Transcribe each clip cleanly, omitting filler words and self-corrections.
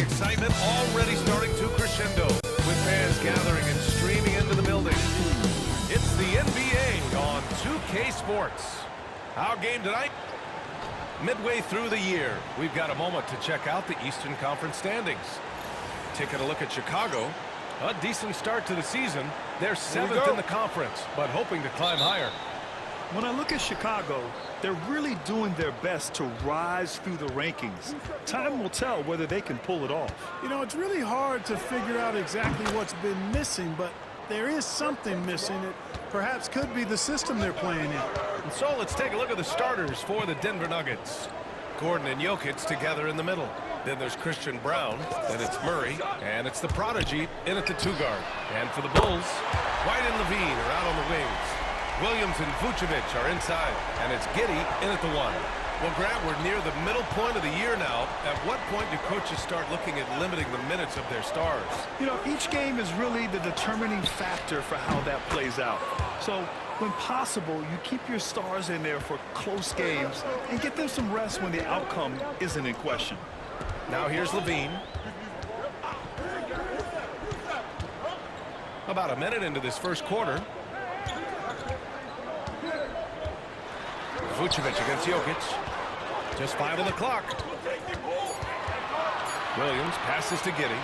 excitement already starting to crescendo, with fans gathering and streaming into the building. It's the NBA on 2K Sports. Our game tonight, midway through the year, we've got a moment to check out the Eastern Conference standings. Taking a look at Chicago, a decent start to the season. They're 7th in the conference, but hoping to climb higher. When I look at Chicago, they're really doing their best to rise through the rankings. Time will tell whether they can pull it off. You know, it's really hard to figure out exactly what's been missing, but there is something missing. It perhaps could be the system they're playing in. And so let's take a look at the starters for the Denver Nuggets. Gordon and Jokic together in the middle. Then there's Christian Brown, then it's Murray, and it's the prodigy in at the 2-guard. And for the Bulls, White and Levine are out on the wings. Williams and Vucevic are inside, and it's Giddey in at the 1. Well, Grant, we're near the middle point of the year now. At what point do coaches start looking at limiting the minutes of their stars? You know, each game is really the determining factor for how that plays out. So, when possible, you keep your stars in there for close games and get them some rest when the outcome isn't in question. Now here's Levine. About a minute into this first quarter. Vucevic against Jokic. Just 5 on the clock. Williams passes to Giddey.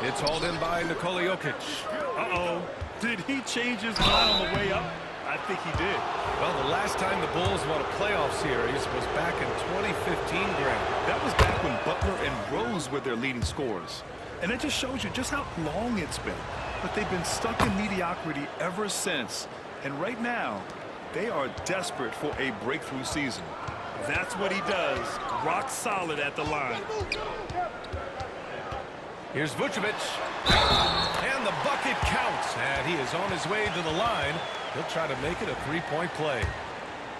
It's hauled in by Nikola Jokic. Uh-oh. Did he change his mind on the way up? I think he did. Well, the last time the Bulls won a playoff series was back in 2015, Grant. That was back when Butler and Rose were their leading scorers. And it just shows you just how long it's been. But they've been stuck in mediocrity ever since. And right now, they are desperate for a breakthrough season. That's what he does. Rock solid at the line. Here's Vucevic. And the bucket counts. And he is on his way to the line. He'll try to make it a three-point play.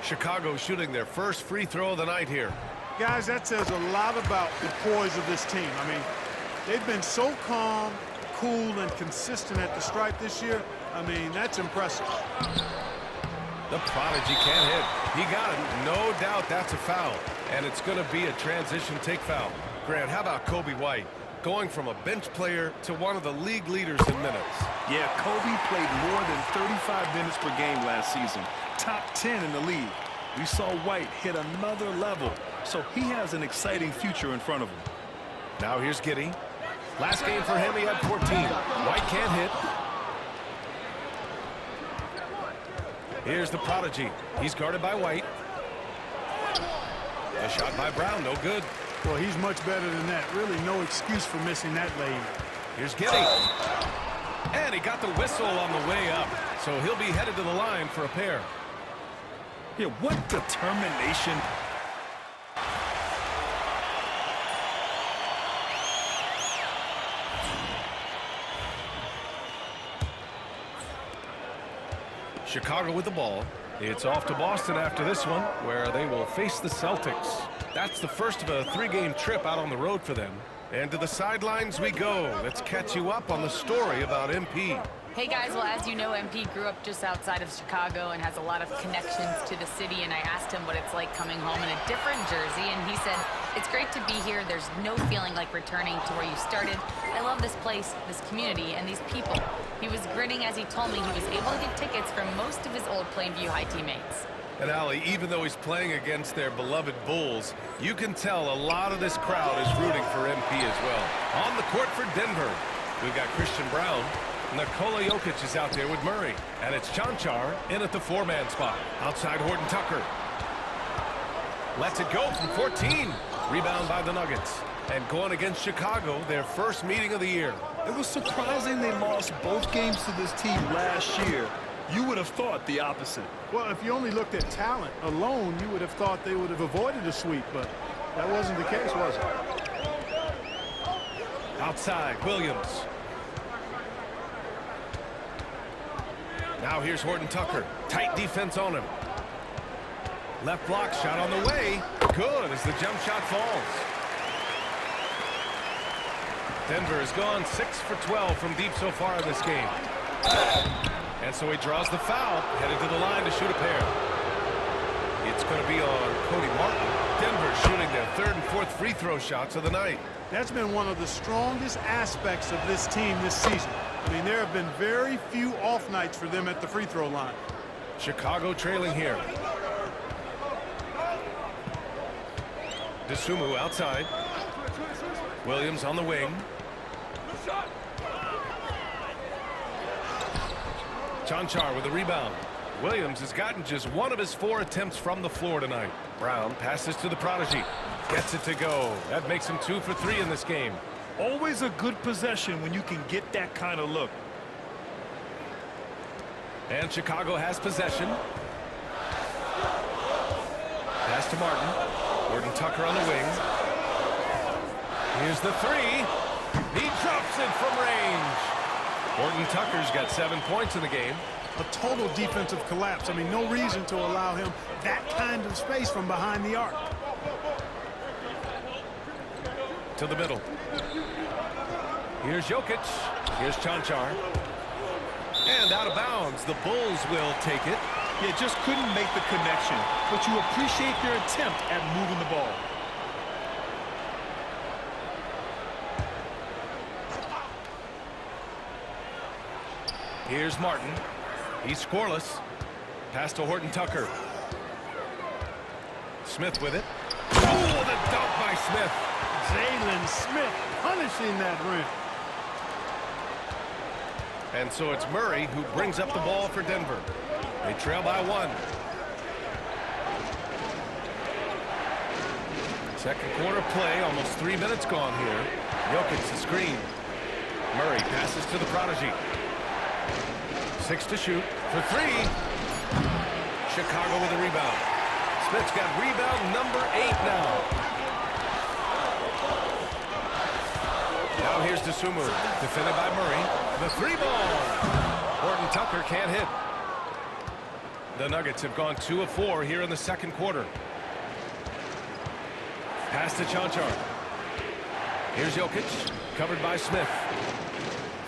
Chicago shooting their first free throw of the night here. Guys, that says a lot about the poise of this team. I mean, they've been so calm, cool, and consistent at the stripe this year. I mean, that's impressive. The prodigy can't hit. He got it. No doubt that's a foul. And it's going to be a transition take foul. Grant, how about Kobe White? Going from a bench player to one of the league leaders in minutes. Yeah, Kobe played more than 35 minutes per game last season. Top 10 in the league. We saw White hit another level, so he has an exciting future in front of him. Now here's Giddey. Last game for him, he had 14. White can't hit. Here's the prodigy. He's guarded by White. A shot by Brown, no good. Well, he's much better than that. Really no excuse for missing that lane. Here's Giddey. And he got the whistle on the way up. So he'll be headed to the line for a pair. Yeah, what determination. Chicago with the ball. It's off to Boston after this one, where they will face the Celtics. That's the first of a 3-game trip out on the road for them. And to the sidelines we go. Let's catch you up on the story about MP. Hey guys, well, as you know, MP grew up just outside of Chicago and has a lot of connections to the city, and I asked him what it's like coming home in a different jersey, and he said, it's great to be here. There's no feeling like returning to where you started. I love this place, this community, and these people. He was grinning as he told me he was able to get tickets from most of his old Plainview High teammates. And Allie, even though he's playing against their beloved Bulls, you can tell a lot of this crowd is rooting for MP as well. On the court for Denver, we've got Christian Brown. Nikola Jokic is out there with Murray. And it's Chanchar in at the 4-man spot. Outside Horton Tucker. Lets it go from 14. Rebound by the Nuggets. And going against Chicago, their first meeting of the year. It was surprising they lost both games to this team last year. You would have thought the opposite. Well, if you only looked at talent alone, you would have thought they would have avoided a sweep, but that wasn't the case, was it? Outside, Williams. Now here's Horton Tucker. Tight defense on him. Left block shot on the way. Good as the jump shot falls. Denver has gone 6 for 12 from deep so far in this game. And so he draws the foul, headed to the line to shoot a pair. It's going to be on Cody Martin. Denver shooting their third and fourth free throw shots of the night. That's been one of the strongest aspects of this team this season. I mean, there have been very few off nights for them at the free throw line. Chicago trailing here. Dosunmu outside. Williams on the wing. Chanchar with a rebound. Williams has gotten just one of his 4 attempts from the floor tonight. Brown passes to the prodigy. Gets it to go. That makes him 2 for 3 in this game. Always a good possession when you can get that kind of look. And Chicago has possession. Pass to Martin. Gordon Tucker on the wing. Here's the 3. He drops it from range. Gordon Tucker's got 7 points in the game. A total defensive collapse. I mean, no reason to allow him that kind of space from behind the arc. To the middle. Here's Jokic. Here's Chanchar. And out of bounds. The Bulls will take it. You just couldn't make the connection, but you appreciate their attempt at moving the ball. Here's Martin. He's scoreless. Pass to Horton Tucker. Smith with it. Oh, the dunk by Smith. Jalen Smith punishing that rim. And so it's Murray who brings up the ball for Denver. They trail by 1. Second quarter play, almost 3 minutes gone here. Jokic the screen. Murray passes to the prodigy. 6 to shoot for 3. Chicago with a rebound. Smith's got rebound number 8 now. Now here's Dosunmu, defended by Murray. The 3 ball. Horton Tucker can't hit. The Nuggets have gone 2 of 4 here in the second quarter. Pass to Chanchar. Here's Jokic, covered by Smith.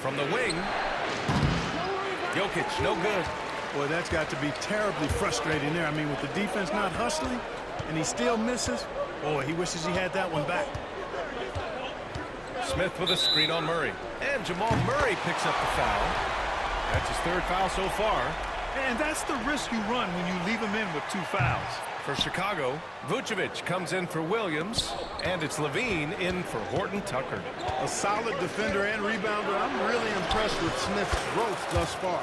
From the wing, Jokic, no good. Boy, that's got to be terribly frustrating there. I mean, with the defense not hustling, and he still misses. Boy, he wishes he had that one back. Smith with a screen on Murray. And Jamal Murray picks up the foul. That's his 3rd foul so far. And that's the risk you run when you leave him in with 2 fouls. For Chicago, Vucevic comes in for Williams, and it's Levine in for Horton Tucker. A solid defender and rebounder. I'm really impressed with Smith's growth thus far.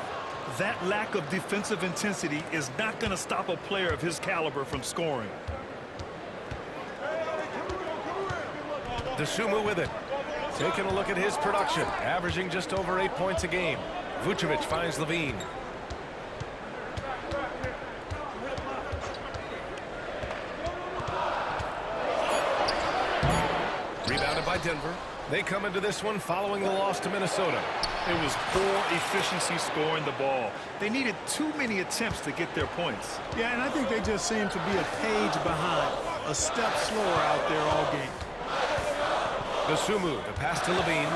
That lack of defensive intensity is not going to stop a player of his caliber from scoring. Dosunmu with it. Taking a look at his production, averaging just over 8 points a game. Vucevic finds Levine. Rebounded by Denver. They come into this one following the loss to Minnesota. It was poor efficiency scoring the ball. They needed too many attempts to get their points. Yeah, and I think they just seem to be a page behind, a step slower out there all game. Dosunmu, the pass to Levine.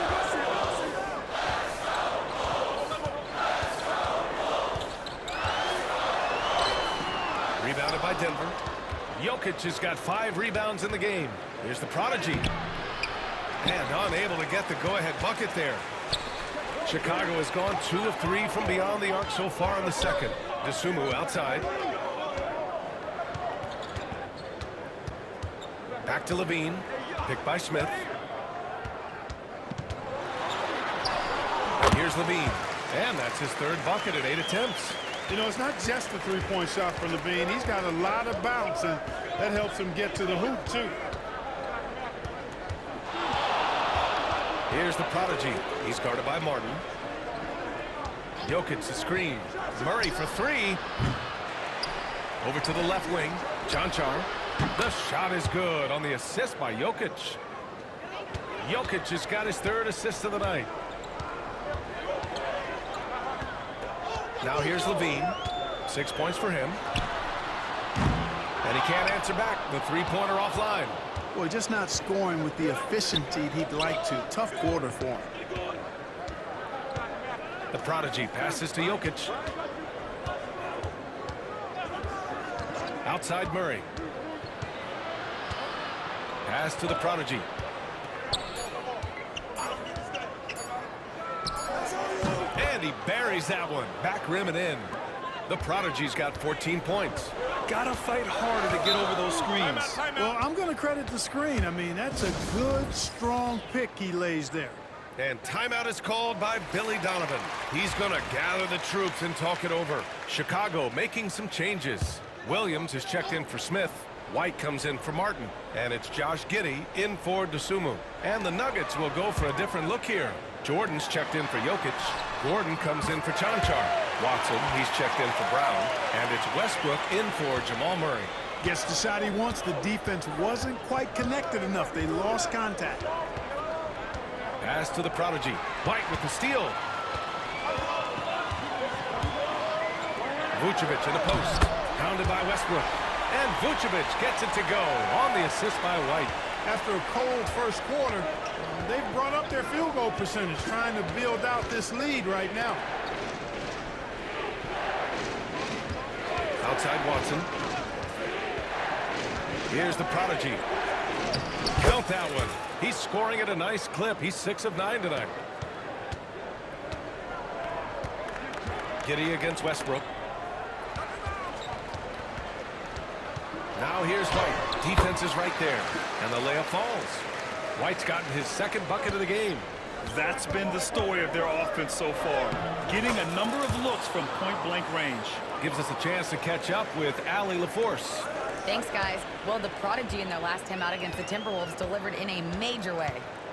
Rebounded by Denver. Jokic has got 5 rebounds in the game. Here's the prodigy. And unable to get the go-ahead bucket there. Chicago has gone 2 of 3 from beyond the arc so far in the second. Dosunmu outside. Back to Levine. Picked by Smith. Here's Levine. And that's his 3rd bucket at 8 attempts. You know, it's not just the 3-point shot for Levine. He's got a lot of bounce, and that helps him get to the hoop, too. Here's the prodigy. He's guarded by Martin. Jokic the screen. Murray for 3. Over to the left wing. Chanchar. The shot is good on the assist by Jokic. Jokic has got his 3rd assist of the night. Now here's Levine. 6 points for him. And he can't answer back. The 3-pointer offline. Boy, just not scoring with the efficiency he'd like to. Tough quarter for him. The prodigy passes to Jokic. Outside Murray. Pass to the prodigy. And he buries that one. Back rim and in. The prodigy's got 14 points. Gotta fight harder to get over those screens. Well, I'm going to credit the screen. I mean, that's a good, strong pick he lays there. And timeout is called by Billy Donovan. He's going to gather the troops and talk it over. Chicago making some changes. Williams is checked in for Smith. White comes in for Martin. And it's Josh Giddey in for Dosunmu. And the Nuggets will go for a different look here. Jordan's checked in for Jokic. Gordon comes in for Chanchar. Watson, he's checked in for Brown. And it's Westbrook in for Jamal Murray. Gets the shot he wants. The defense wasn't quite connected enough. They lost contact. Pass to the prodigy. White with the steal. Vucevic in the post. Pounded by Westbrook. And Vucevic gets it to go on the assist by White. After a cold first quarter, they've brought up their field goal percentage, trying to build out this lead right now. Outside Watson. Here's the prodigy. Count that one. He's scoring at a nice clip. He's 6 of 9 tonight. Giddey against Westbrook. Now here's White. Defense is right there. And the layup falls. White's gotten his second bucket of the game. That's been the story of their offense so far. Getting a number of looks from point-blank range. Gives us a chance to catch up with Allie LaForce. Thanks, guys. Well, the prodigy in their last time out against the Timberwolves delivered in a major way.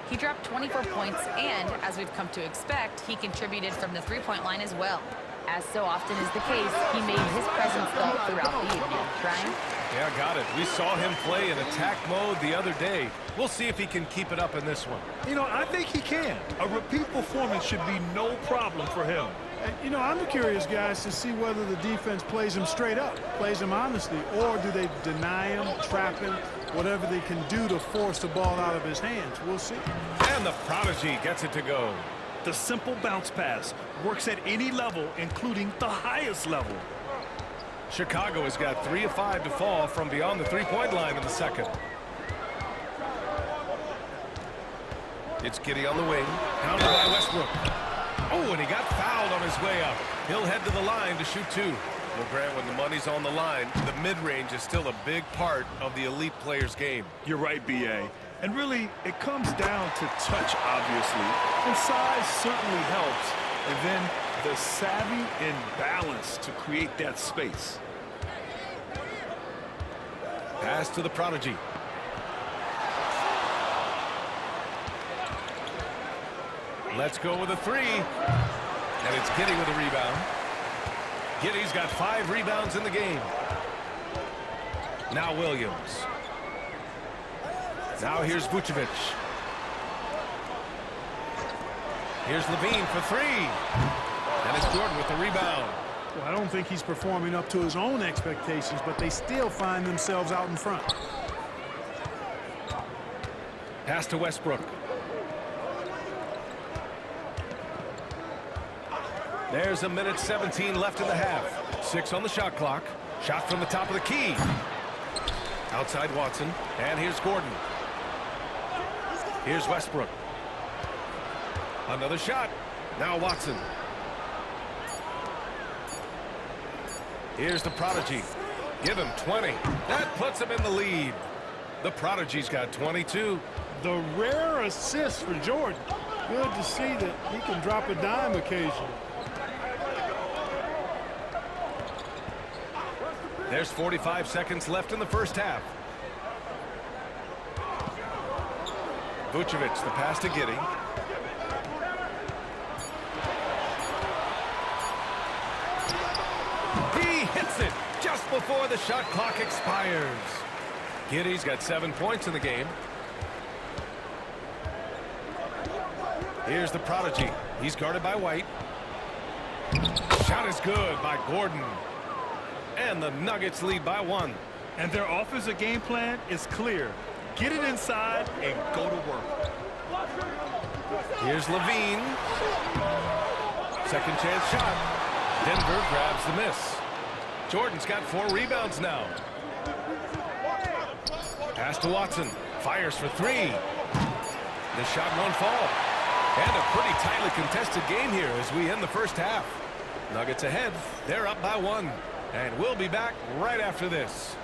He dropped 24 points, and as we've come to expect, he contributed from the three-point line as well. As so often is the case, he made his presence felt throughout the evening. Brian? Yeah, got it. We saw him play in attack mode the other day. We'll see if he can keep it up in this one. You know, I think he can. A repeat performance should be no problem for him. And, you know, I'm curious, guys, to see whether the defense plays him straight up, plays him honestly, or do they deny him, trap him, whatever they can do to force the ball out of his hands. We'll see. And the prodigy gets it to go. The simple bounce pass works at any level, including the highest level. Chicago has got 3 of 5 to fall from beyond the three-point line in the second. It's Giddey on the wing. Pounded by Westbrook. Oh, and he got fouled on his way up. He'll head to the line to shoot 2. Well, Grant, when the money's on the line, the mid-range is still a big part of the elite player's game. You're right, B.A. And really, it comes down to touch, obviously. And size certainly helps. And then the savvy and balance to create that space. Pass to the prodigy. Let's go with a 3. And it's Giddey with a rebound. Giddey's got 5 rebounds in the game. Now Williams. Now here's Vucevic. Here's Levine for 3. And it's Jordan with the rebound. Well, I don't think he's performing up to his own expectations, but they still find themselves out in front. Pass to Westbrook. There's a minute 17 left in the half. 6 on the shot clock. Shot from the top of the key. Outside Watson. And here's Gordon. Here's Westbrook. Another shot. Now Watson. Here's the prodigy. Give him 20. That puts him in the lead. The prodigy's got 22. The rare assist for Jordan. Good to see that he can drop a dime occasionally. There's 45 seconds left in the first half. Vucevic, the pass to Giddey. He hits it just before the shot clock expires. Giddey's got 7 points in the game. Here's the prodigy. He's guarded by White. Shot is good by Gordon. And the Nuggets lead by 1. And their offensive game plan is clear. Get it inside and go to work. Here's Levine. Second chance shot. Denver grabs the miss. Jordan's got 4 rebounds now. Pass to Watson. Fires for three. The shot won't fall. And a pretty tightly contested game here as we end the first half. Nuggets ahead. They're up by 1. And we'll be back right after this.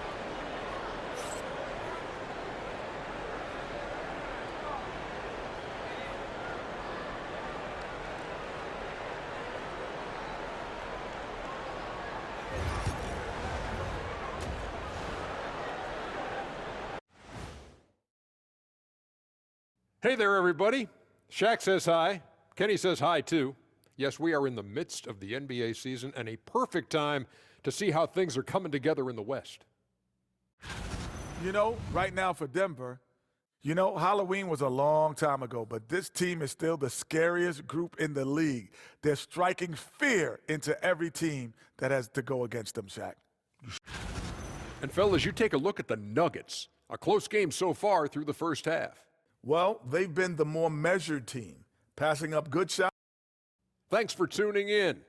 Hey there, everybody. Shaq says hi. Kenny says hi, too. Yes, we are in the midst of the NBA season and a perfect time to see how things are coming together in the West. You know, right now for Denver, you know, Halloween was a long time ago, but this team is still the scariest group in the league. They're striking fear into every team that has to go against them, Shaq. And, fellas, you take a look at the Nuggets. A close game so far through the first half. Well, they've been the more measured team, passing up good shots. Thanks for tuning in.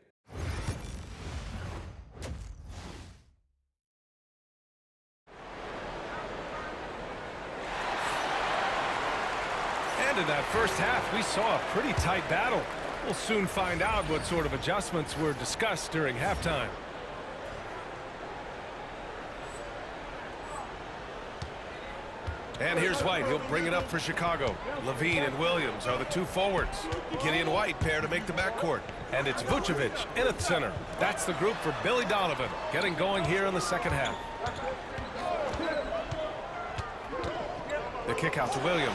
And in that first half, we saw a pretty tight battle. We'll soon find out what sort of adjustments were discussed during halftime. And here's White. He'll bring it up for Chicago. Levine and Williams are the two forwards. Gideon White pair to make the backcourt. And it's Vucevic in at center. That's the group for Billy Donovan getting going here in the second half. The kick out to Williams.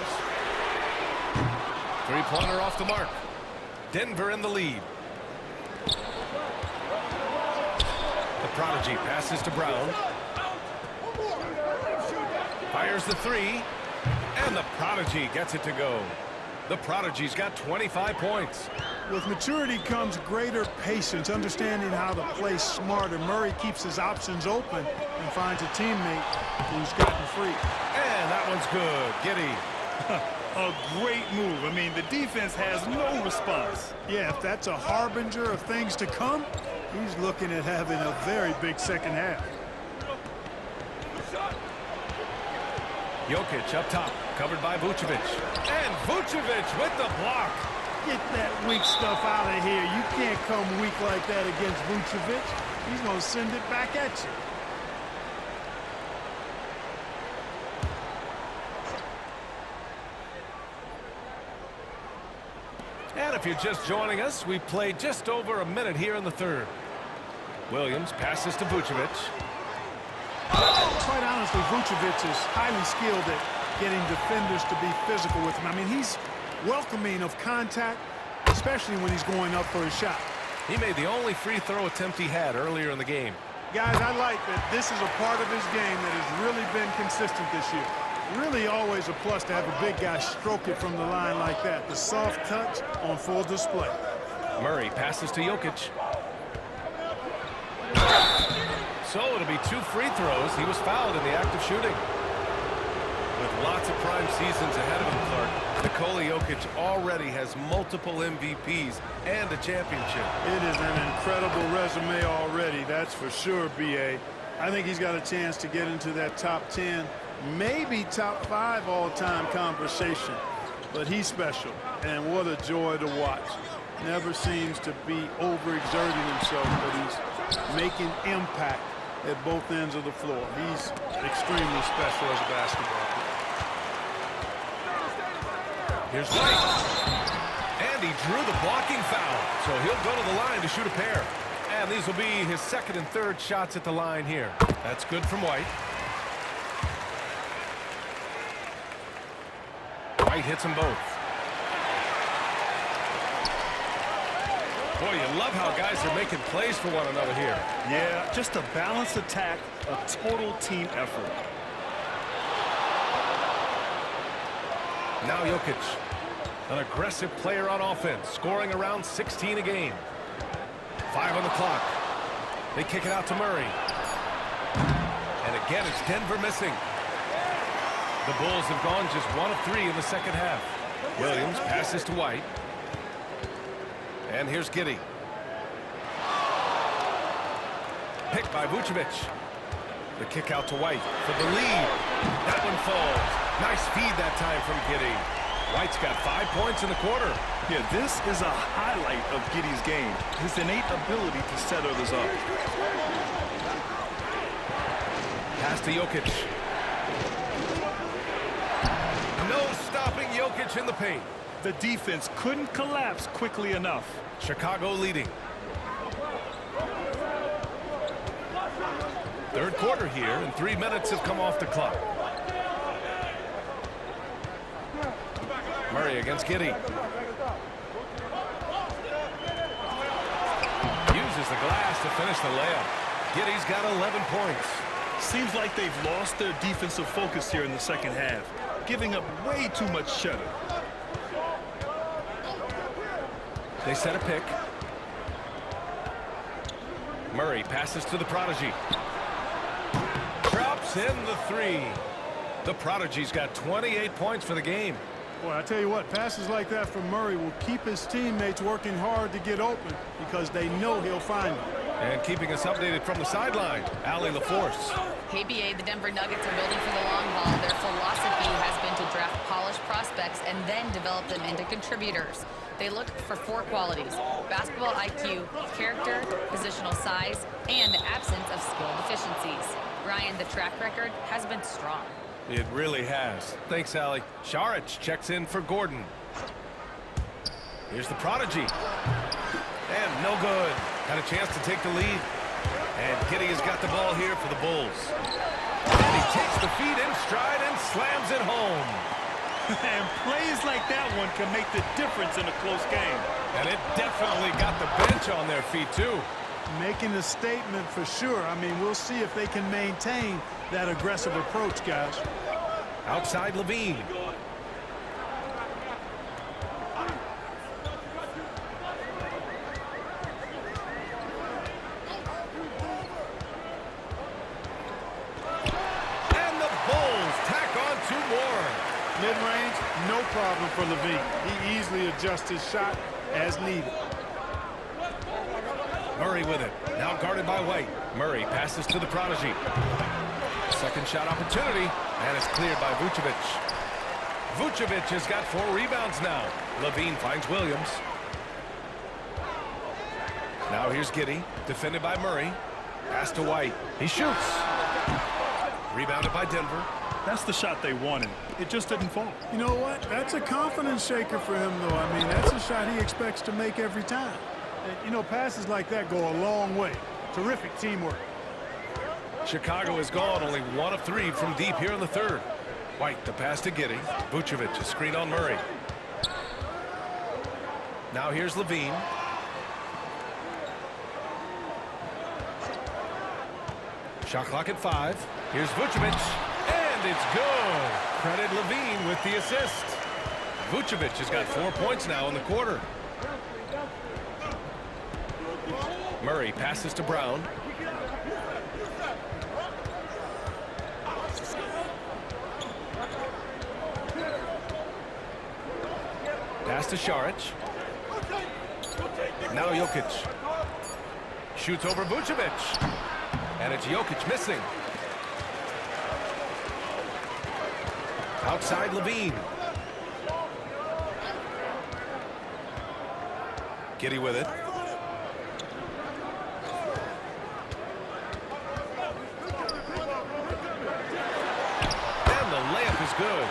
Three-pointer off the mark. Denver in the lead. The prodigy passes to Brown. Fires the three, and the prodigy gets it to go. The prodigy's got 25 points. With maturity comes greater patience, understanding how to play smarter. Murray keeps his options open and finds a teammate who's gotten free. And that one's good. Giddey. A great move. I mean, the defense has no response. Yeah, if that's a harbinger of things to come, he's looking at having a very big second half. Jokic up top, covered by Vucevic. And Vucevic with the block. Get that weak stuff out of here. You can't come weak like that against Vucevic. He's going to send it back at you. And if you're just joining us, we've played just over a minute here in the third. Williams passes to Vucevic. Quite honestly, Vucevic is highly skilled at getting defenders to be physical with him. I mean, he's welcoming of contact, especially when he's going up for a shot. He made the only free throw attempt he had earlier in the game. Guys, I like that this is a part of his game that has really been consistent this year. Really always a plus to have a big guy stroke it from the line like that. The soft touch on full display. Murray passes to Jokic. So it'll be 2 free throws. He was fouled in the act of shooting. With lots of prime seasons ahead of him, Clark, Nikola Jokic already has multiple MVPs and a championship. It is an incredible resume already, that's for sure, B.A. I think he's got a chance to get into that top 10, maybe top 5 all-time conversation. But he's special, and what a joy to watch. Never seems to be overexerting himself, but he's making impact at both ends of the floor. He's extremely special as a basketball player. Here's White. And he drew the blocking foul, so he'll go to the line to shoot a pair. And these will be his second and third shots at the line here. That's good from White. White hits them both. Boy, you love how guys are making plays for one another here. Yeah, just a balanced attack, a total team effort. Now Jokic, an aggressive player on offense, scoring around 16 a game. 5 on the clock. They kick it out to Murray. And again, it's Denver missing. The Bulls have gone just 1 of 3 in the second half. Williams passes to White. And here's Giddey. Picked by Vucevic. The kick out to White for the lead. That one falls. Nice feed that time from Giddey. White's got 5 points in the quarter. Yeah, this is a highlight of Giddey's game. His innate ability to set others up. Pass to Jokic. No stopping Jokic in the paint. The defense couldn't collapse quickly enough. Chicago leading. Third quarter here, and 3 minutes have come off the clock. Murray against Giddey. Uses the glass to finish the layup. Giddey's got 11 points. Seems like they've lost their defensive focus here in the second half, giving up way too much cheddar. They set a pick. Murray passes to the Prodigy. Drops in the three. The Prodigy's got 28 points for the game. Boy, I tell you what, passes like that from Murray will keep his teammates working hard to get open because they know he'll find them. And keeping us updated from the sideline, Allie LaForce. Hey, BA, the Denver Nuggets are building for the long haul. Their philosophy has been to draft polished prospects and then develop them into contributors. They look for 4 qualities: basketball IQ, character, positional size, and the absence of skill deficiencies. Ryan, the track record has been strong. It really has. Thanks, Allie. Saric checks in for Gordon. Here's the Prodigy. And no good. Had a chance to take the lead. And Giddey has got the ball here for the Bulls. And he takes the feed in stride and slams it home. And plays like that one can make the difference in a close game. And it definitely got the bench on their feet, too. Making a statement for sure. I mean, we'll see if they can maintain that aggressive approach, guys. Outside Levine. And the Bulls tack on 2 more. Mid-range, no problem for Levine. He easily adjusts his shot as needed. Murray with it. Now guarded by White. Murray passes to the Prodigy. Second shot opportunity, and it's cleared by Vucevic. Vucevic has got 4 rebounds now. Levine finds Williams. Now here's Giddey, defended by Murray. Pass to White. He shoots. Rebounded by Denver. That's the shot they wanted. It just didn't fall. You know what? That's a confidence shaker for him, though. I mean, that's a shot he expects to make every time. And, you know, passes like that go a long way. Terrific teamwork. Chicago has gone only 1 of 3 from deep here in the third. White, the pass to Giddey. Vucevic, a screen on Murray. Now here's Levine. Shot clock at 5. Here's Vucevic, and it's good. Credit Levine with the assist. Vucevic has got 4 points now in the quarter. Murray passes to Brown. Pass to Saric. Now Jokic. Shoots over Vucevic. And it's Jokic missing. Outside Levine. Giddey with it. And the layup is good.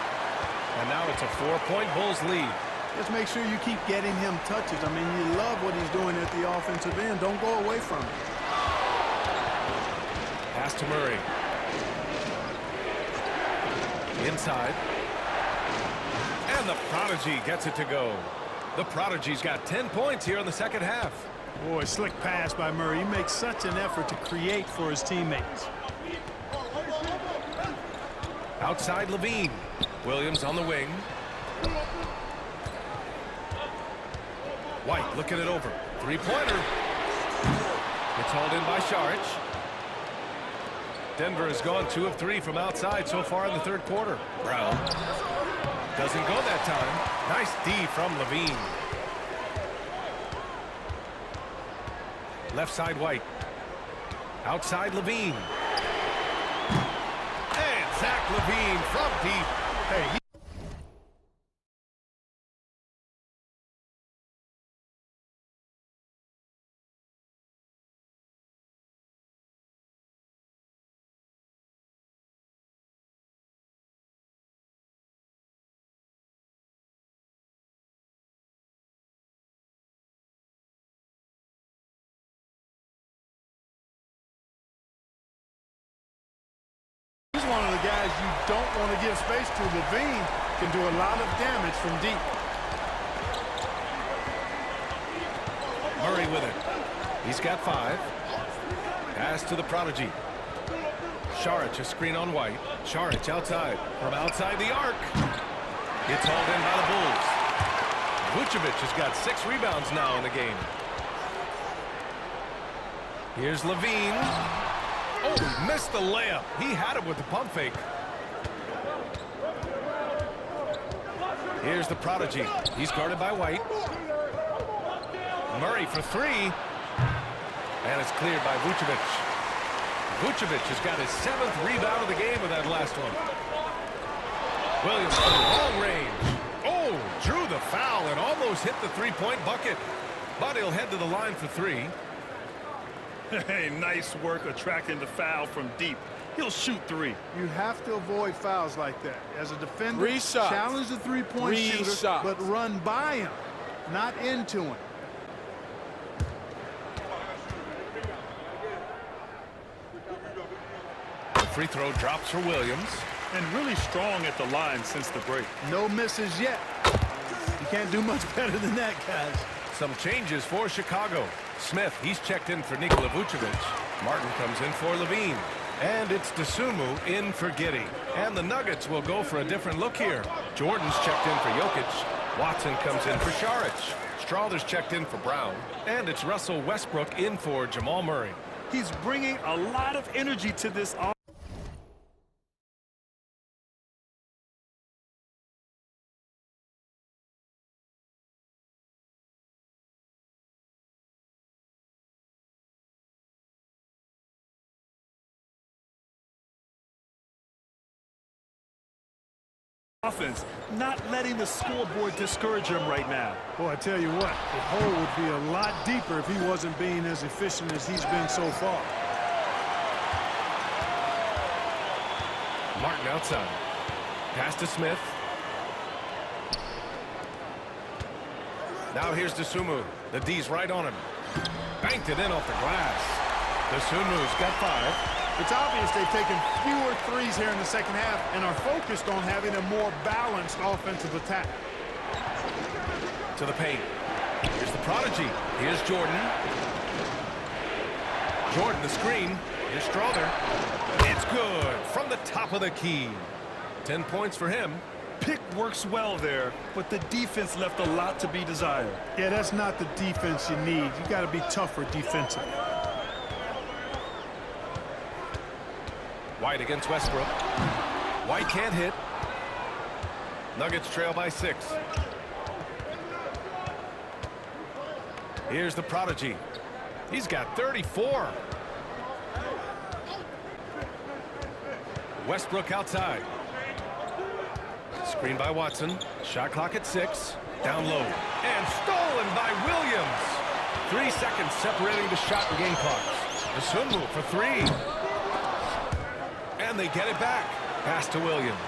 And now it's a 4-point Bulls lead. Just make sure you keep getting him touches. I mean, you love what he's doing at the offensive end. Don't go away from it. Pass to Murray. Inside. And the Prodigy gets it to go. The Prodigy's got 10 points here in the second half. Boy, slick pass by Murray. He makes such an effort to create for his teammates. Outside Levine. Williams on the wing. White looking it over. 3-pointer. It's hauled in by Saric. Denver has gone 2 of 3 from outside so far in the third quarter. Brown doesn't go that time. Nice D from Levine. Left side White. Outside Levine. Levine from deep. Hey, he's one of the guys you don't want to give space to. Levine can do a lot of damage from deep. Murray with it. He's got 5. Pass to the prodigy. Šarić, a screen on White. Šarić outside. From outside the arc. It's hauled in by the Bulls. Vucevic has got 6 rebounds now in the game. Here's Levine. Oh, missed the layup. He had it with the pump fake. Here's the prodigy. He's guarded by White. Murray for 3. And it's cleared by Vucevic. Vucevic has got his 7th rebound of the game with that last one. Williams from long range. Oh, drew the foul and almost hit the three-point bucket. But he'll head to the line for 3. Hey, nice work attracting the foul from deep. He'll shoot 3. You have to avoid fouls like that. As a defender, 3 shots. challenge the three-point shooter, shots. but run by him, not into him. The free throw drops for Williams. And really strong at the line since the break. No misses yet. You can't do much better than that, guys. Some changes for Chicago. Smith, he's checked in for Nikola Vucevic. Martin comes in for Levine. And it's Dosunmu in for Giddey. And the Nuggets will go for a different look here. Jordan's checked in for Jokic. Watson comes in for Šarić. Strawther's checked in for Brown. And it's Russell Westbrook in for Jamal Murray. He's bringing a lot of energy to this offense. Not letting the scoreboard discourage him right now. Boy, I tell you what, the hole would be a lot deeper if he wasn't being as efficient as he's been so far. Martin outside. Pass to Smith. Now here's Dosunmu. The D's right on him. Banked it in off the glass. Dosunmu's got 5. It's obvious they've taken fewer threes here in the second half and are focused on having a more balanced offensive attack. To the paint. Here's the prodigy. Here's Jordan. Jordan the screen. Here's Strawther. It's good from the top of the key. 10 points for him. Pick works well there, but the defense left a lot to be desired. Yeah, that's not the defense you need. You got to be tougher defensively. White against Westbrook. White can't hit. Nuggets trail by 6. Here's the prodigy. He's got 34. Westbrook outside. Screen by Watson. Shot clock at 6. Down low. And stolen by Williams. 3 seconds separating the shot and game clocks. Dosunmu for 3. And they get it back. Pass to Williams.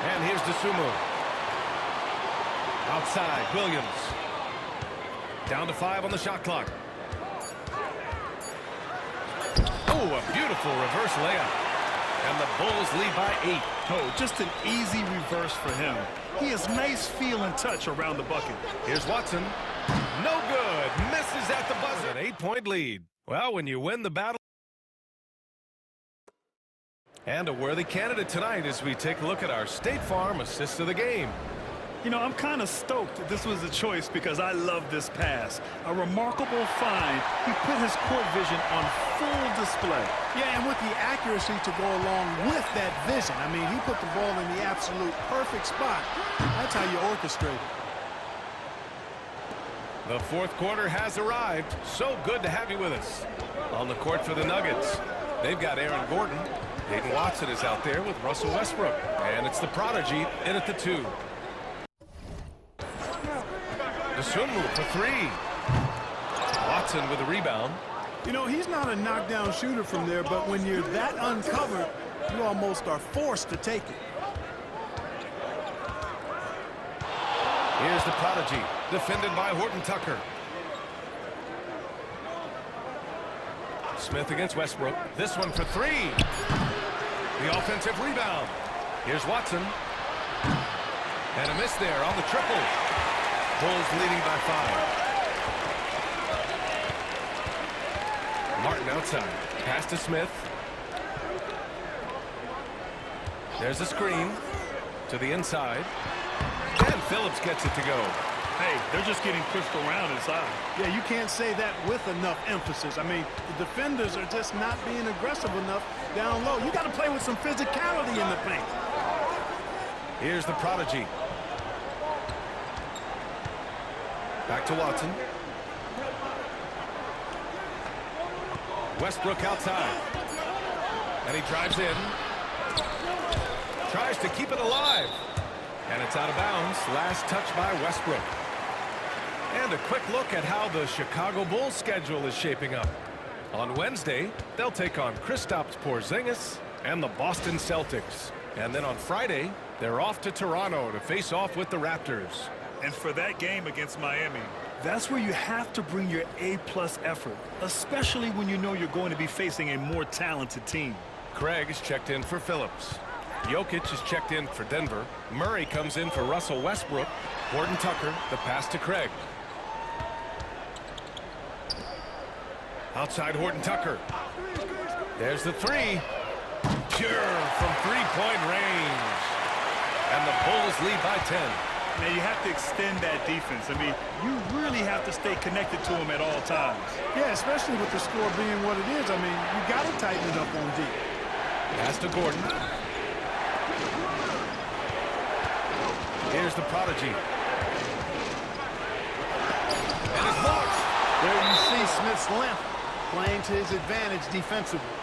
And here's Dosunmu. Outside, Williams. Down to 5 on the shot clock. Oh, a beautiful reverse layup. And the Bulls lead by 8. Oh, just an easy reverse for him. He has nice feel and touch around the bucket. Here's Watson. No good. Misses at the buzzer. An 8-point lead. Well, when you win the battle. And a worthy candidate tonight as we take a look at our State Farm assist of the game. You know, I'm kind of stoked that this was a choice because I love this pass. A remarkable find. He put his court vision on full display. Yeah, and with the accuracy to go along with that vision. I mean, he put the ball in the absolute perfect spot. That's how you orchestrate it. The fourth quarter has arrived. So good to have you with us. On the court for the Nuggets, They've got Aaron Gordon. Hayden Watson is out there with Russell Westbrook. And it's the prodigy in at the 2. Dosunmu for 3. Watson with a rebound. You know, he's not a knockdown shooter from there, but when you're that uncovered, you almost are forced to take it. Here's the prodigy, defended by Horton Tucker. Smith against Westbrook. This one for 3. The offensive rebound. Here's Watson. And a miss there on the triple. Bulls leading by 5. Martin outside. Pass to Smith. There's a screen to the inside. And Phillips gets it to go. Hey, they're just getting pushed around inside. Yeah, you can't say that with enough emphasis. I mean, the defenders are just not being aggressive enough down low. You got to play with some physicality in the paint. Here's the prodigy. Back to Watson. Westbrook outside. And he drives in. Tries to keep it alive. And it's out of bounds. Last touch by Westbrook. And a quick look at how the Chicago Bulls schedule is shaping up. On Wednesday, they'll take on Kristaps Porzingis and the Boston Celtics. And then on Friday, they're off to Toronto to face off with the Raptors. And for that game against Miami, that's where you have to bring your A-plus effort, especially when you know you're going to be facing a more talented team. Craig is checked in for Phillips. Jokic is checked in for Denver. Murray comes in for Russell Westbrook. Horton Tucker, the pass to Craig. Outside Horton Tucker. There's the 3. Pure from 3-point range. And the Bulls lead by 10. Now you have to extend that defense. I mean, you really have to stay connected to them at all times. Yeah, especially with the score being what it is. I mean, you got to tighten it up on D. Pass to Gordon. Here's the prodigy. And it's blocked. There you see Smith's length playing to his advantage defensively.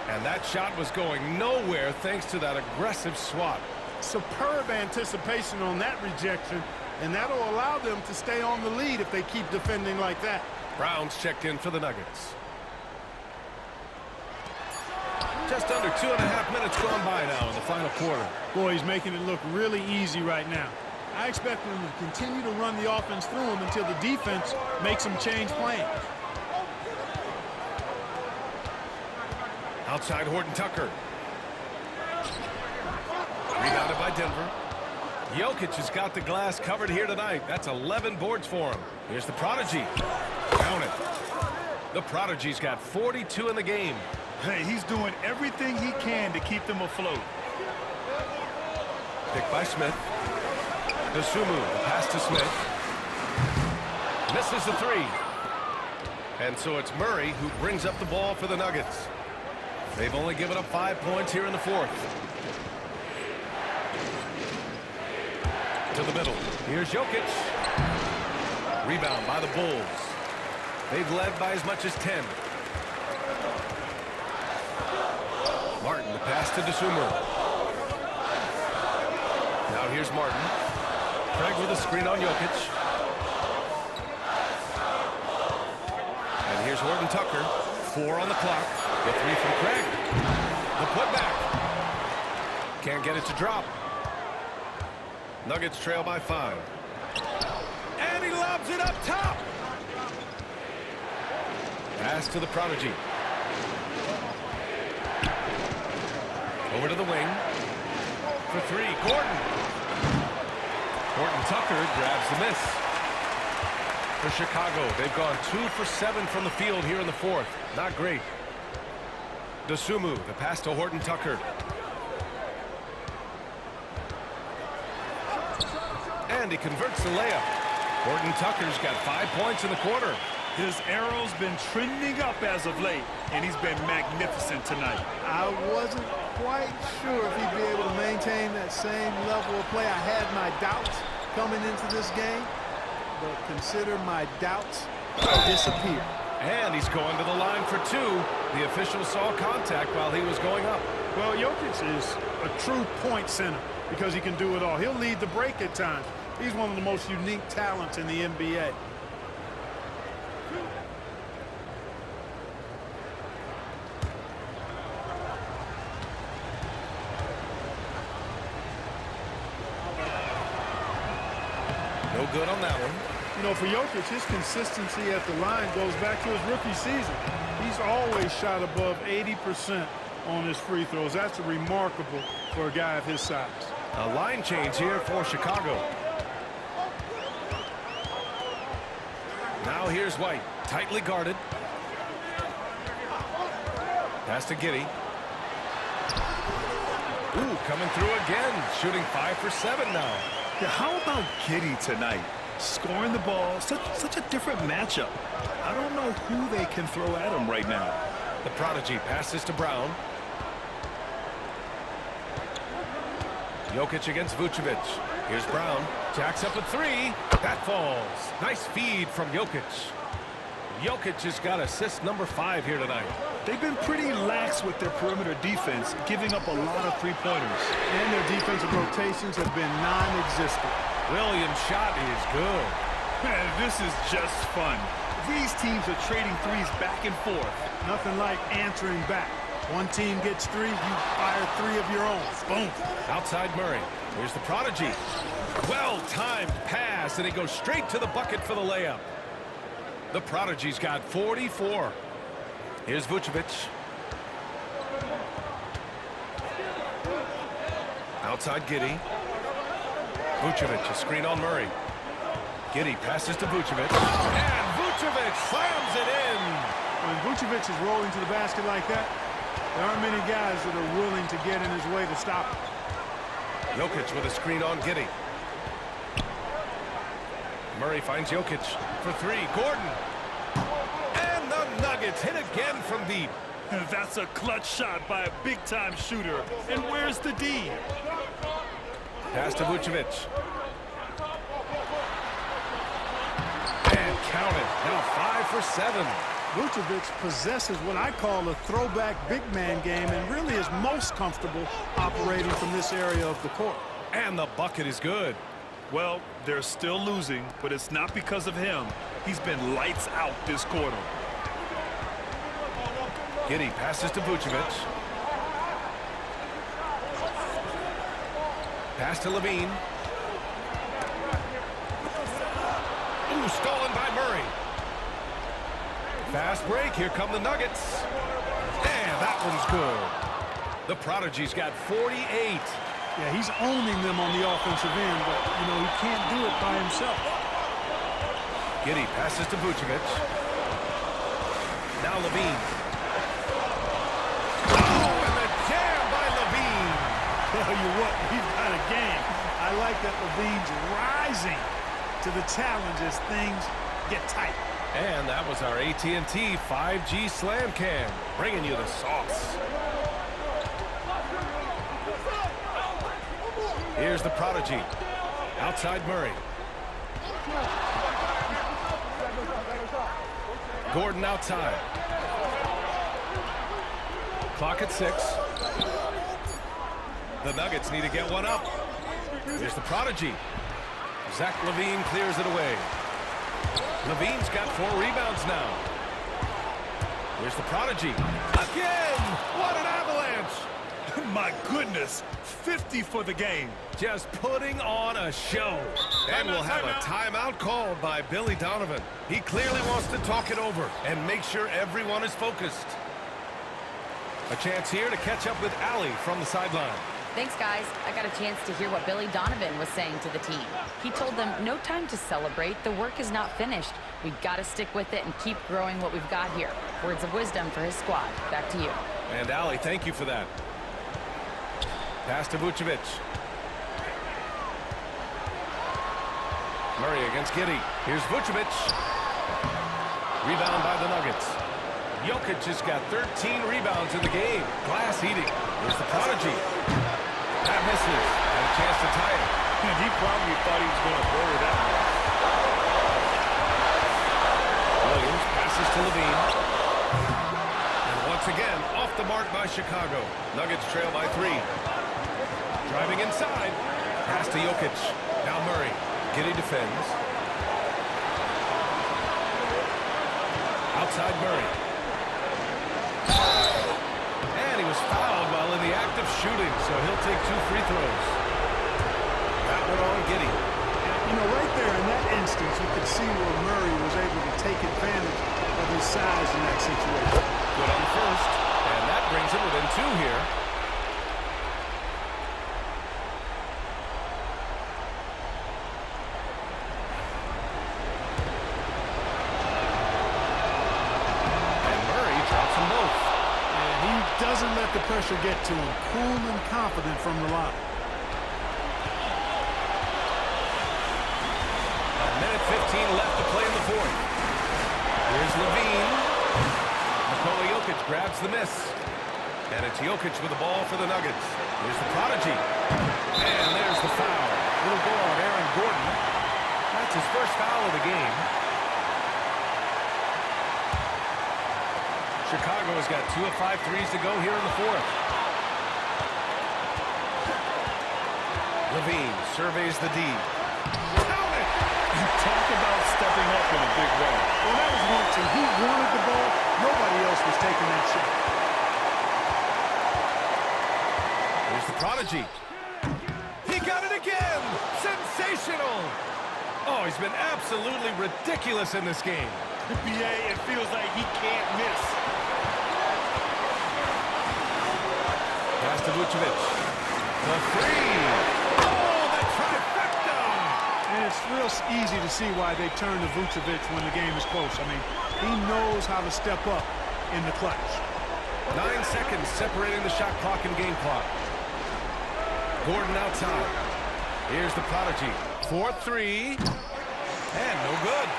And that shot was going nowhere thanks to that aggressive swat. Superb anticipation on that rejection, and that'll allow them to stay on the lead if they keep defending like that. Brown's checked in for the Nuggets. Just under 2.5 minutes gone by now in the final quarter. Boy, he's making it look really easy right now. I expect them to continue to run the offense through him until the defense makes them change plans. Outside Horton Tucker. Rebounded by Denver. Jokic has got the glass covered here tonight. That's 11 boards for him. Here's the prodigy. Count it. The prodigy's got 42 in the game. Hey, he's doing everything he can to keep them afloat. Picked by Smith. Dosunmu, the pass to Smith. Misses the 3. And so it's Murray who brings up the ball for the Nuggets. They've only given up 5 points here in the 4th. To the middle. Here's Jokic. Rebound by the Bulls. They've led by as much as 10. Martin, the pass to Dosunmu. Now here's Martin. Craig with a screen on Jokic. And here's Horton Tucker. 4 on the clock. The 3 from Craig. The putback. Can't get it to drop. Nuggets trail by 5. And he lobs it up top. Pass to the prodigy. Over to the wing. For 3, Gordon. Horton Tucker grabs the miss. For Chicago, they've gone 2 for 7 from the field here in the 4th. Not great. Dosunmu, the pass to Horton Tucker. And he converts the layup. Horton Tucker's got 5 points in the quarter. His arrow's been trending up as of late, and he's been magnificent tonight. I wasn't quite sure if he'd be able to maintain that same level of play. I had my doubts coming into this game, but consider my doubts disappear. And he's going to the line for two. The official saw contact while he was going up. Well, Jokic is a true point center because he can do it all. He'll lead the break at times. He's one of the most unique talents in the NBA. No good on that one. You know, for Jokic, his consistency at the line goes back to his rookie season. He's always shot above 80% on his free throws. That's remarkable for a guy of his size. A line change here for Chicago. Now here's White, tightly guarded. Pass to Giddey. Ooh, coming through again, shooting 5 for 7 now. Yeah, how about Giddey tonight? Scoring the ball, such a different matchup. I don't know who they can throw at him right now. The prodigy passes to Brown. Jokic against Vucevic. Here's Brown. Jacks up a three. That falls. Nice feed from Jokic. Jokic has got assist number 5 here tonight. They've been pretty lax with their perimeter defense, giving up a lot of three-pointers. And their defensive rotations have been non-existent. Williams' shot is good. Man, this is just fun. These teams are trading threes back and forth. Nothing like answering back. One team gets 3, you fire 3 of your own. Boom. Outside Murray. Here's the prodigy. Well-timed pass, and he goes straight to the bucket for the layup. The prodigy's got 44. Here's Vucevic. Outside Giddey. Vucevic, a screen on Murray. Giddey passes to Vucevic. And Vucevic slams it in. When Vucevic is rolling to the basket like that, there aren't many guys that are willing to get in his way to stop him. Jokic with a screen on Giddey. Murray finds Jokic for 3. Gordon. And the Nuggets hit again from deep. That's a clutch shot by a big-time shooter. And where's the D? Pass to Vucevic. And count it. Now 5 for 7. Vucevic possesses what I call a throwback big man game and really is most comfortable operating from this area of the court. And the bucket is good. Well, they're still losing, but it's not because of him. He's been lights out this quarter. Giddey passes to Vucevic. Pass to Levine. Ooh, stolen by Murray. Fast break. Here come the Nuggets. And that one's good. The prodigy's got 48. Yeah, he's owning them on the offensive end, but, you know, he can't do it by himself. Giddey passes to Vucevic. Now Levine. Oh, and the jam by Levine. Tell you what, we've got a game. I like that Levine's rising to the challenge as things get tight. And that was our AT&T 5G Slam Cam, bringing you the sauce. Here's the prodigy. Outside Murray. Gordon outside. Clock at 6. The Nuggets need to get one up. Here's the prodigy. Zach LaVine clears it away. LaVine's got 4 rebounds now. Here's the prodigy. Again! What an avalanche! My goodness, 50 for the game. Just putting on a show. And we'll have a timeout called by Billy Donovan. He clearly wants to talk it over and make sure everyone is focused. A chance here to catch up with Allie from the sideline. Thanks, guys. I got a chance to hear what Billy Donovan was saying to the team. He told them, no time to celebrate. The work is not finished. We've got to stick with it and keep growing what we've got here. Words of wisdom for his squad. Back to you. And Allie, thank you for that. Pass to Vucevic. Murray against Giddey. Here's Vucevic. Rebound by the Nuggets. Jokic has got 13 rebounds in the game. Glass eating. Here's the prodigy. That misses. Had a chance to tie it. And he probably thought he was going to bury that one. Williams passes to to Levine. And once again, off the mark by Chicago. Nuggets trail by 3. Driving inside. Pass to Jokic. Now Murray. Giddey defends. Outside Murray. And he was fouled while in the act of shooting, so he'll take 2 free throws. That one on Giddey. You know, right there in that instance, you could see where Murray was able to take advantage of his size in that situation. Good on the first, and that brings him within 2 here. And Murray drops them both. And he doesn't let the pressure get to him. Cool and confident from the line. 15 left to play in the 4th. Here's Levine. Nikola Jokic grabs the miss. And it's Jokic with the ball for the Nuggets. Here's the prodigy. And there's the foul. Little goal on Aaron Gordon. That's his first foul of the game. Chicago has got 2 of 5 threes to go here in the 4th. Levine surveys the D. Talk about stepping up in a big way. Well, that was one team. He wanted the ball. Nobody else was taking that shot. Here's the prodigy. He got it again. Sensational. Oh, he's been absolutely ridiculous in this game. BA, it feels like he can't miss. Pass to Vucevic. The 3. Oh, the trifecta. And it's real easy to see why they turn to Vucevic when the game is close. I mean, he knows how to step up in the clutch. 9 seconds separating the shot clock and game clock. Gordon outside. Here's the prodigy. 4-3. And no good.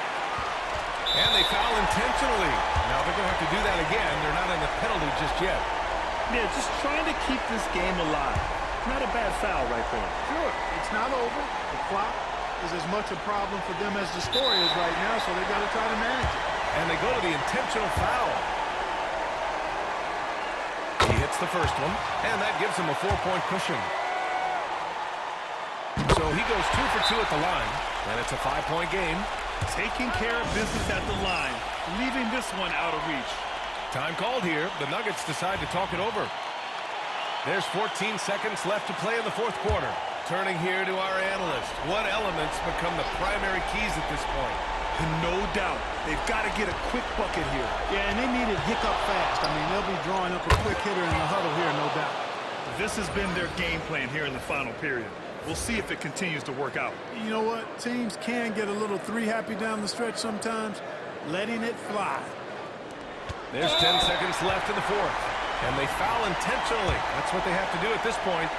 And they foul intentionally. Now they're going to have to do that again. They're not in the penalty just yet. Yeah, just trying to keep this game alive. Not a bad foul right there. Sure, it's not over. The clock is as much a problem for them as the score is right now, so they've got to try to manage it. And they go to the intentional foul. He hits the first one, and that gives him a 4-point cushion. So he goes 2 for 2 at the line, and it's a 5-point game. Taking care of business at the line, leaving this one out of reach. Time called here. The Nuggets decide to talk it over. There's 14 seconds left to play in the 4th quarter. Turning here to our analyst. What elements become the primary keys at this point? No doubt. They've got to get a quick bucket here. Yeah, and they need it hiccup fast. I mean, they'll be drawing up a quick hitter in the huddle here, no doubt. This has been their game plan here in the final period. We'll see if it continues to work out. You know what? Teams can get a little 3-happy down the stretch sometimes, letting it fly. There's 10 seconds left in the 4th. And they foul intentionally. That's what they have to do at this point.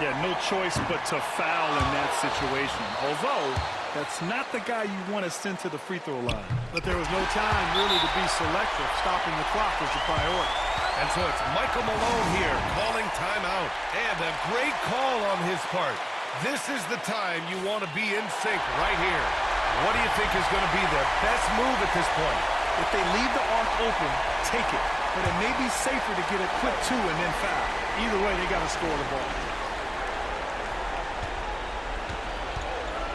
Yeah, no choice but to foul in that situation. Although, that's not the guy you want to send to the free throw line. But there was no time really to be selective. Stopping the clock was the priority. And so it's Michael Malone here calling timeout. And a great call on his part. This is the time you want to be in sync right here. What do you think is going to be their best move at this point? If they leave the arc open, take it. But it may be safer to get a quick 2 and then foul. Either way, they got to score the ball.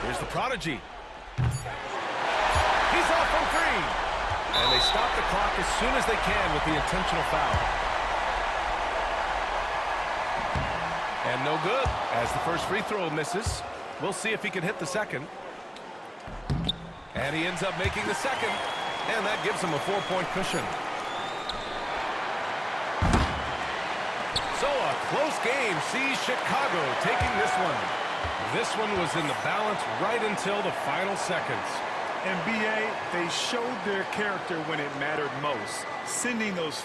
Here's the prodigy. He's off from 3. And they stop the clock as soon as they can with the intentional foul. And no good, as the first free throw misses. We'll see if he can hit the second. And he ends up making the second. And that gives him a 4-point cushion. So a close game sees Chicago taking this one. This one was in the balance right until the final seconds. NBA, they showed their character when it mattered most, sending those